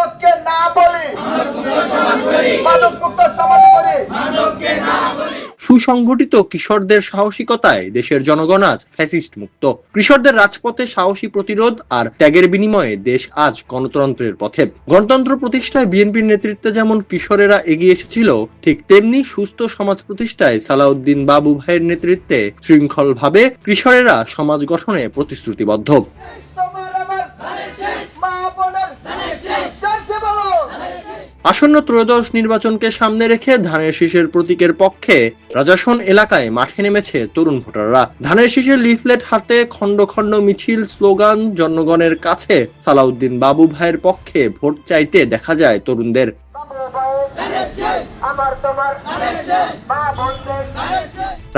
মাদককে না বলি, মাদক মুক্ত সমাজ করি। সুসংগঠিত কিশোরদের সাহসিকতায় দেশের জনগণ আজ ফ্যাসিস্ট মুক্ত। কিশোরদের রাজপথে সাহসী প্রতিরোধ আর ত্যাগের বিনিময়ে দেশ আজ গণতন্ত্রের পথে। গণতন্ত্র প্রতিষ্ঠায় বিএনপির নেতৃত্বে যেমন কিশোরেরা এগিয়ে এসেছিল, ঠিক তেমনি সুস্থ সমাজ প্রতিষ্ঠায় সালাউদ্দিন বাবু ভাইয়ের নেতৃত্বে শৃঙ্খলভাবে কিশোরেরা সমাজ গঠনে প্রতিশ্রুতিবদ্ধ। আসন্ন ত্রয়োদশ নির্বাচনকে সামনে রেখে ধানের শীষের প্রতীকের পক্ষে রাজাসন এলাকায় মাঠে নেমেছে তরুণ ভোটাররা। ধানের শীষের লিফলেট হাতে খন্ড খন্ড মিছিল, স্লোগান, জনগণের কাছে সালাউদ্দিন বাবু ভাইয়ের পক্ষে ভোট চাইতে দেখা যায় তরুণদের।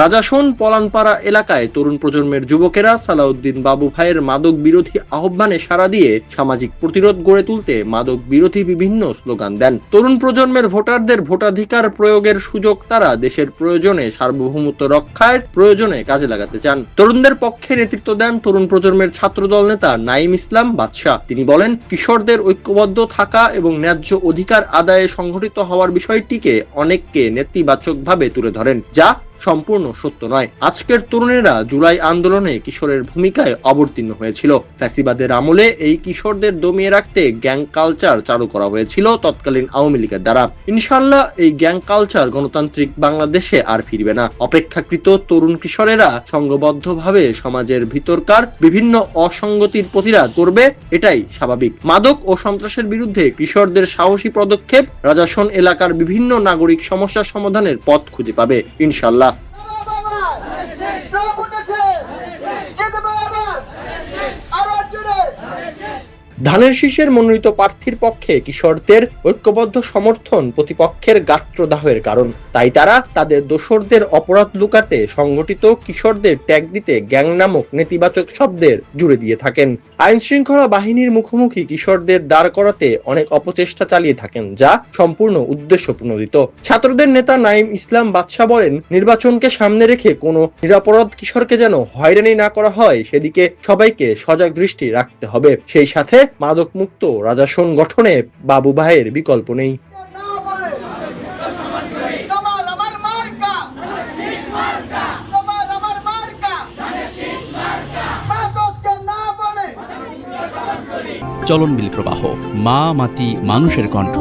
রাজাসন পলানপাড়া এলাকায় তরুণ প্রজন্মের যুবকেরা সালাউদ্দিন বাবু ভাইয়ের মাদক বিরোধী আহ্বানে সাড়া দিয়ে সামাজিক প্রতিরোধ গড়ে তুলতে মাদক বিরোধী বিভিন্ন স্লোগান দেন। তরুণ প্রজন্মের ভোটারদের ভোটাধিকার প্রয়োগের সুযোগ তারা দেশের প্রয়োজনে, সার্বভৌমত্ব রক্ষার প্রয়োজনে কাজে লাগাতে চান। তরুণদের পক্ষে নেতৃত্ব দেন তরুণ প্রজন্মের ছাত্রদল নেতা নাঈম ইসলাম বাদশা। তিনি বলেন, কিশোরদের ঐক্যবদ্ধ থাকা এবং ন্যায্য অধিকার আদায়ে সংগঠিত হওয়ার বিষয়টিকে অনেককে নেতিবাচকভাবে তুলে ধরেন, যা সম্পূর্ণ সত্য নয়। আজকের তরুণেরা জুলাই আন্দোলনে কিশোরের ভূমিকায় অবতীর্ণ হয়েছিল। ফ্যাসিবাদের আমলে এই কিশোরদের দমিয়ে রাখতে গ্যাং কালচার চালু করা হয়েছিল তৎকালীন আওয়ামী লীগের দ্বারা। ইনশাআল্লাহ এই গ্যাং কালচার গণতান্ত্রিক বাংলাদেশে আর ফিরবে না। অপেক্ষাকৃত তরুণ কিশোরেরা সংঘবদ্ধভাবে সমাজের ভিতরকার বিভিন্ন অসঙ্গতির প্রতিরোধ করবে, এটাই স্বাভাবিক। মাদক ও সন্ত্রাসের বিরুদ্ধে কিশোরদের সাহসী পদক্ষেপ রাজাসন এলাকার বিভিন্ন নাগরিক সমস্যা সমাধানের পথ খুঁজে পাবে ইনশাআল্লাহ। ধানের শীষের মনোনীত প্রার্থীর পক্ষে কিশোরদের ঐক্যবদ্ধ সমর্থন প্রতিপক্ষের গাত্রদাহের কারণ। তাই তারা তাদের দোসরদের অপরাধ লুকাতে সংগঠিত কিশোরদের ট্যাগ দিতে গ্যাং নামক নেতিবাচক শব্দের জুড়ে দিয়ে থাকেন। আইন শৃঙ্খলা বাহিনীর মুখোমুখি কিশোরদের দাঁড় করাতে অনেক অপচেষ্টা চালিয়ে থাকেন, যা সম্পূর্ণ উদ্দেশ্য প্রণোদিত। ছাত্রদের নেতা নাঈম ইসলাম বাদশা বলেন, নির্বাচনকে সামনে রেখে কোনো নিরাপরাধ কিশোরকে যেন হয়রানি না করা হয় সেদিকে সবাইকে সজাগ দৃষ্টি রাখতে হবে। সেই সাথে মাদক মুক্ত রাজাসন গঠনে বাবু ভাইয়ের বিকল্প নেই। চলনবিল প্রবাহ, মা মাটি মানুষের কণ্ঠ।